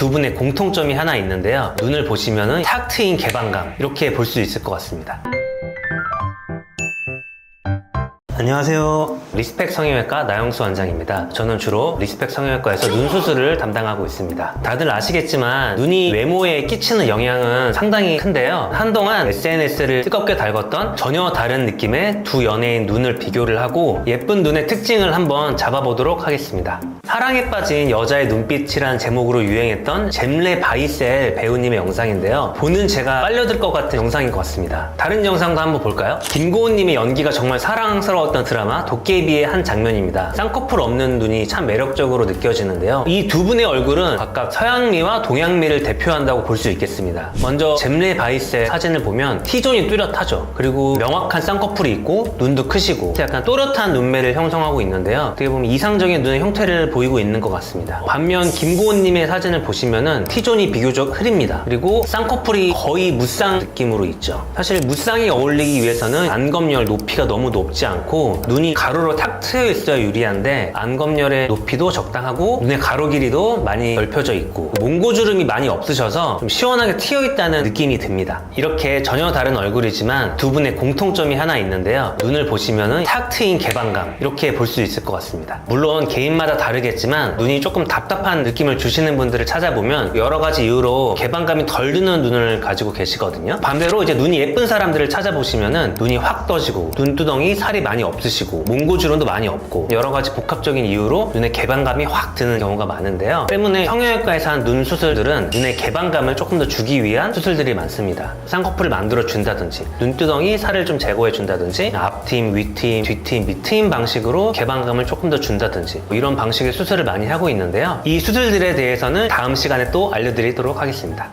두 분의 공통점이 하나 있는데요. 눈을 보시면은 탁 트인 개방감, 이렇게 볼 수 있을 것 같습니다. 안녕하세요. 리스펙 성형외과 나영수 원장입니다. 저는 주로 리스펙 성형외과에서 눈 수술을 담당하고 있습니다. 다들 아시겠지만 눈이 외모에 끼치는 영향은 상당히 큰데요. 한동안 SNS를 뜨겁게 달궜던 전혀 다른 느낌의 두 연예인 눈을 비교를 하고 예쁜 눈의 특징을 한번 잡아보도록 하겠습니다. 사랑에 빠진 여자의 눈빛이란 제목으로 유행했던 젬레 바이셀 배우님의 영상인데요. 보는 제가 빨려들 것 같은 영상인 것 같습니다. 다른 영상도 한번 볼까요? 김고은님의 연기가 정말 사랑스러웠던 드라마 도깨비의 한 장면입니다. 쌍꺼풀 없는 눈이 참 매력적으로 느껴지는데요. 이 두 분의 얼굴은 각각 서양미와 동양미를 대표한다고 볼 수 있겠습니다. 먼저 젬레 바이셀 사진을 보면 T존이 뚜렷하죠. 그리고 명확한 쌍꺼풀이 있고 눈도 크시고 약간 또렷한 눈매를 형성하고 있는데요. 어떻게 보면 이상적인 눈의 형태를 보이고 있는 것 같습니다. 반면 김고은님의 사진을 보시면은 T존이 비교적 흐립니다. 그리고 쌍꺼풀이 거의 무쌍 느낌으로 있죠. 사실 무쌍이 어울리기 위해서는 안검열 높이가 너무 높지 않고 눈이 가로로 탁 트여 있어야 유리한데 안검열의 높이도 적당하고 눈의 가로 길이도 많이 넓혀져 있고 몽고주름이 많이 없으셔서 좀 시원하게 트여 있다는 느낌이 듭니다. 이렇게 전혀 다른 얼굴이지만 두 분의 공통점이 하나 있는데요. 눈을 보시면은 탁 트인 개방감, 이렇게 볼 수 있을 것 같습니다. 물론 개인마다 다르겠지만 눈이 조금 답답한 느낌을 주시는 분들을 찾아보면 여러 가지 이유로 개방감이 덜 드는 눈을 가지고 계시거든요. 반대로 이제 눈이 예쁜 사람들을 찾아보시면은 눈이 확 떠지고 눈두덩이 살이 많이 없으시고 몽고주름도 많이 없고 여러 가지 복합적인 이유로 눈에 개방감이 확 드는 경우가 많은데요. 때문에 성형외과에서 한 눈 수술들은 눈의 개방감을 조금 더 주기 위한 수술들이 많습니다. 쌍꺼풀을 만들어 준다든지 눈두덩이 살을 좀 제거해 준다든지 앞트임, 위트임, 뒤트임, 밑트임 방식으로 개방감을 조금 더 준다든지 이런 방식의 수술을 많이 하고 있는데요. 이 수술들에 대해서는 다음 시간에 또 알려드리도록 하겠습니다.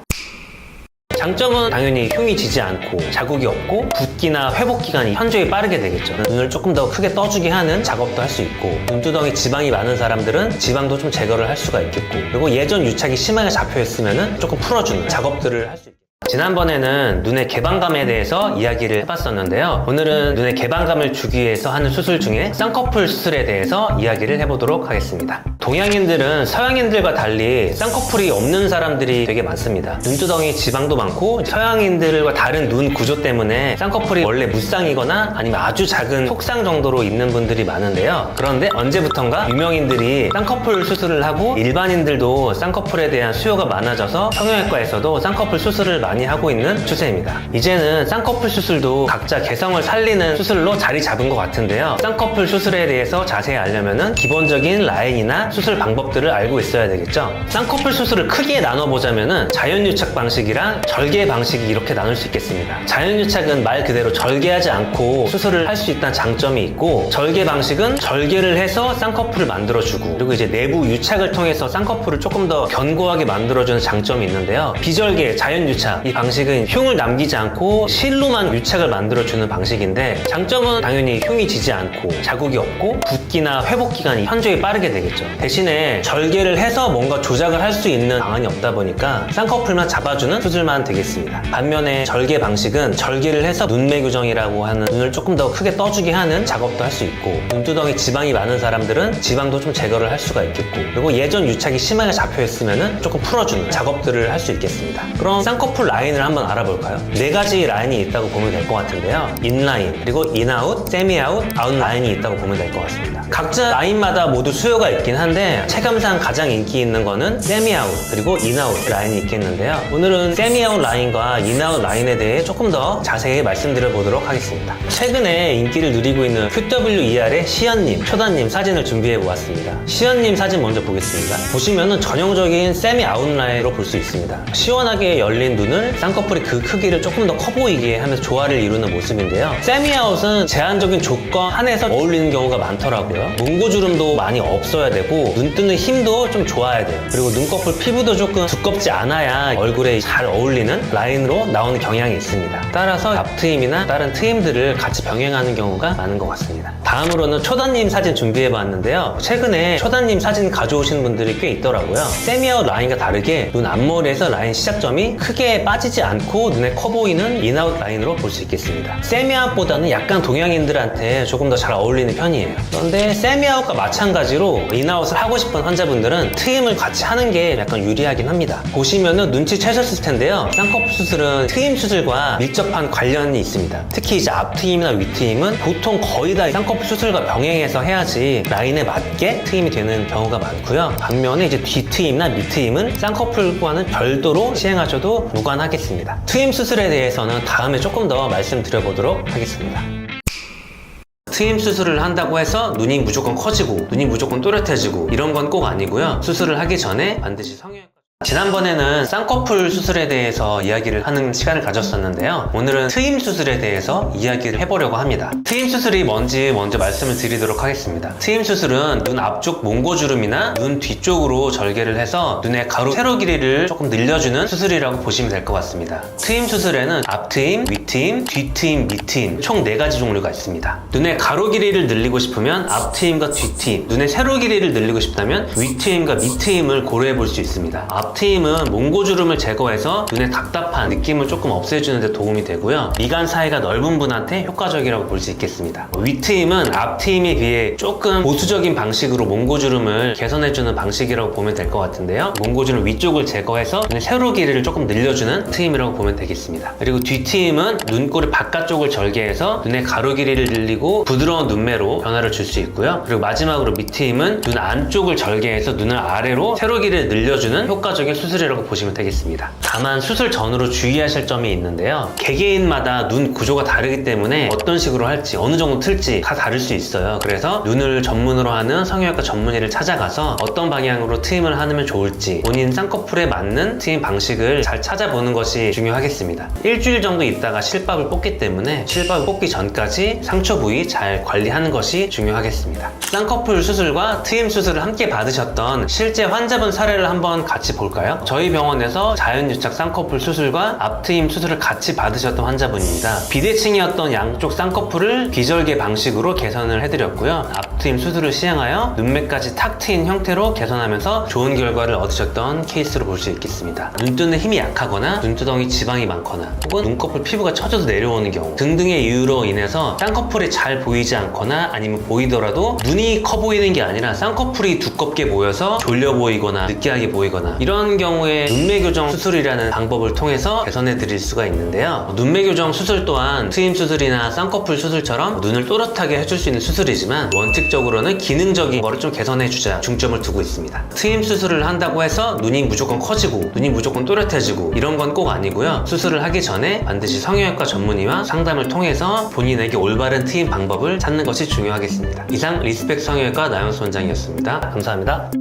장점은 당연히 흉이 지지 않고 자국이 없고 붓기나 회복 기간이 현저히 빠르게 되겠죠. 눈을 조금 더 크게 떠주게 하는 작업도 할 수 있고 눈두덩이 지방이 많은 사람들은 지방도 좀 제거를 할 수가 있겠고 그리고 예전 유착이 심하게 잡혀 있으면 조금 풀어주는 작업들을 할 수 있겠죠. 지난번에는 눈의 개방감에 대해서 이야기를 해봤었는데요. 오늘은 눈의 개방감을 주기 위해서 하는 수술 중에 쌍꺼풀 수술에 대해서 이야기를 해보도록 하겠습니다. 동양인들은 서양인들과 달리 쌍꺼풀이 없는 사람들이 되게 많습니다. 눈두덩이 지방도 많고 서양인들과 다른 눈 구조 때문에 쌍꺼풀이 원래 무쌍이거나 아니면 아주 작은 속쌍 정도로 있는 분들이 많은데요. 그런데 언제부턴가 유명인들이 쌍꺼풀 수술을 하고 일반인들도 쌍꺼풀에 대한 수요가 많아져서 성형외과에서도 쌍꺼풀 수술을 많이 하고 있는 추세입니다. 이제는 쌍꺼풀 수술도 각자 개성을 살리는 수술로 자리 잡은 것 같은데요. 쌍꺼풀 수술에 대해서 자세히 알려면은 기본적인 라인이나 수술 방법들을 알고 있어야 되겠죠. 쌍꺼풀 수술을 크게 나눠보자면은 자연유착 방식이랑 절개 방식이 이렇게 나눌 수 있겠습니다. 자연유착은 말 그대로 절개하지 않고 수술을 할 수 있다는 장점이 있고 절개 방식은 절개를 해서 쌍꺼풀을 만들어주고 그리고 이제 내부 유착을 통해서 쌍꺼풀을 조금 더 견고하게 만들어주는 장점이 있는데요. 비절개, 자연유착 이 방식은 흉을 남기지 않고 실로만 유착을 만들어주는 방식인데 장점은 당연히 흉이 지지 않고 자국이 없고 붓기나 회복 기간이 현저히 빠르게 되겠죠. 대신에 절개를 해서 뭔가 조작을 할 수 있는 방안이 없다 보니까 쌍꺼풀만 잡아주는 수술만 되겠습니다. 반면에 절개 방식은 절개를 해서 눈매 교정이라고 하는 눈을 조금 더 크게 떠주게 하는 작업도 할 수 있고 눈두덩이 지방이 많은 사람들은 지방도 좀 제거를 할 수가 있겠고 그리고 예전 유착이 심하게 잡혀 있으면 조금 풀어주는 작업들을 할 수 있겠습니다. 그럼 쌍꺼풀 라인을 한번 알아볼까요? 4가지 라인이 있다고 보면 될 것 같은데요. 인라인, 그리고 인아웃, 세미아웃, 아웃라인이 있다고 보면 될 것 같습니다. 각자 라인마다 모두 수요가 있긴 한데 체감상 가장 인기 있는 거는 세미아웃, 그리고 인아웃 라인이 있겠는데요. 오늘은 세미아웃 라인과 인아웃 라인에 대해 조금 더 자세히 말씀드려 보도록 하겠습니다. 최근에 인기를 누리고 있는 QWER의 시연님, 초단님 사진을 준비해 보았습니다. 시연님 사진 먼저 보겠습니다. 보시면은 전형적인 세미아웃 라인으로 볼 수 있습니다. 시원하게 열린 눈을 쌍꺼풀이 그 크기를 조금 더 커 보이게 하면서 조화를 이루는 모습인데요. 세미아웃은 제한적인 조건 안에서 어울리는 경우가 많더라고요. 몽고주름도 많이 없어야 되고 눈 뜨는 힘도 좀 좋아야 돼요. 그리고 눈꺼풀 피부도 조금 두껍지 않아야 얼굴에 잘 어울리는 라인으로 나오는 경향이 있습니다. 따라서 앞트임이나 다른 트임들을 같이 병행하는 경우가 많은 것 같습니다. 다음으로는 초단님 사진 준비해봤는데요. 최근에 초단님 사진 가져오시는 분들이 꽤 있더라고요. 세미아웃 라인과 다르게 눈 앞머리에서 라인 시작점이 크게 빠지지 않고 눈에 커 보이는 인아웃 라인으로 볼 수 있겠습니다. 세미아웃보다는 약간 동양인들한테 조금 더 잘 어울리는 편이에요. 그런데 세미아웃과 마찬가지로 인아웃을 하고 싶은 환자분들은 트임을 같이 하는 게 약간 유리하긴 합니다. 보시면은 눈치채셨을 텐데요. 쌍꺼풀 수술은 트임 수술과 밀접한 관련이 있습니다. 특히 이제 앞 트임이나 윗 트임은 보통 거의 다 쌍꺼풀 수술과 병행해서 해야지 라인에 맞게 트임이 되는 경우가 많고요. 반면에 이제 뒤 트임이나 밑 트임은 쌍꺼풀과는 별도로 시행하셔도 무관하겠습니다. 트임 수술에 대해서는 다음에 조금 더 말씀드려보도록 하겠습니다. 트임 수술을 한다고 해서 눈이 무조건 커지고 눈이 무조건 또렷해지고 이런 건 꼭 아니고요. 수술을 하기 전에 반드시 성형외과 지난번에는 쌍꺼풀 수술에 대해서 이야기를 하는 시간을 가졌었는데요. 오늘은 트임 수술에 대해서 이야기를 해보려고 합니다. 트임 수술이 뭔지 먼저 말씀을 드리도록 하겠습니다. 트임 수술은 눈 앞쪽 몽고주름이나 눈 뒤쪽으로 절개를 해서 눈의 가로 세로 길이를 조금 늘려주는 수술이라고 보시면 될 것 같습니다. 트임 수술에는 앞트임, 윗트임, 뒤트임, 밑트임 총 4가지 종류가 있습니다. 눈의 가로 길이를 늘리고 싶으면 앞트임과 뒤트임, 눈의 세로 길이를 늘리고 싶다면 윗트임과 밑트임을 고려해 볼 수 있습니다. 앞트임은 몽고주름을 제거해서 눈의 답답한 느낌을 조금 없애주는 데 도움이 되고요. 미간 사이가 넓은 분한테 효과적이라고 볼 수 있겠습니다. 윗트임은 앞트임에 비해 조금 보수적인 방식으로 몽고주름을 개선해주는 방식이라고 보면 될 것 같은데요. 몽고주름 위쪽을 제거해서 눈의 세로 길이를 조금 늘려주는 트임이라고 보면 되겠습니다. 그리고 뒤트임은 눈꼬리 바깥쪽을 절개해서 눈의 가로 길이를 늘리고 부드러운 눈매로 변화를 줄 수 있고요. 그리고 마지막으로 밑트임은 눈 안쪽을 절개해서 눈을 아래로 세로 길이를 늘려주는 효과적인 수술이라고 보시면 되겠습니다. 다만 수술 전후로 주의하실 점이 있는데요. 개개인마다 눈 구조가 다르기 때문에 어떤 식으로 할지 어느 정도 틀지 다 다를 수 있어요. 그래서 눈을 전문으로 하는 성형외과 전문의를 찾아가서 어떤 방향으로 트임을 하면 좋을지 본인 쌍꺼풀에 맞는 트임 방식을 잘 찾아보는 것이 중요하겠습니다. 일주일 정도 있다가 실밥을 뽑기 때문에 실밥을 뽑기 전까지 상처 부위 잘 관리하는 것이 중요하겠습니다. 쌍꺼풀 수술과 트임 수술을 함께 받으셨던 실제 환자분 사례를 한번 같이 볼까요? 저희 병원에서 자연유착 쌍꺼풀 수술과 앞트임 수술을 같이 받으셨던 환자분입니다. 비대칭이었던 양쪽 쌍꺼풀을 비절개 방식으로 개선을 해드렸고요. 앞트임 수술을 시행하여 눈매까지 탁 트인 형태로 개선하면서 좋은 결과를 얻으셨던 케이스로 볼 수 있겠습니다. 눈뜨는 힘이 약하거나 눈두덩이 지방이 많거나 혹은 눈꺼풀 피부가 처져서 내려오는 경우 등등의 이유로 인해서 쌍꺼풀이 잘 보이지 않거나 아니면 보이더라도 눈이 커 보이는 게 아니라 쌍꺼풀이 두껍게 모여서 졸려 보이거나 느끼하게 보이거나 이런 경우에 눈매 교정 수술이라는 방법을 통해서 개선해 드릴 수가 있는데요. 눈매 교정 수술 또한 트임 수술이나 쌍꺼풀 수술처럼 눈을 또렷하게 해줄 수 있는 수술이지만 원칙적으로는 기능적인 거를 좀 개선해 주자 중점을 두고 있습니다. 트임 수술을 한다고 해서 눈이 무조건 커지고 눈이 무조건 또렷해지고 이런 건 꼭 아니고요. 수술을 하기 전에 반드시 성형외과 전문의와 상담을 통해서 본인에게 올바른 트임 방법을 찾는 것이 중요하겠습니다. 이상 리스펙 성형외과 나영수 원장이었습니다. 감사합니다.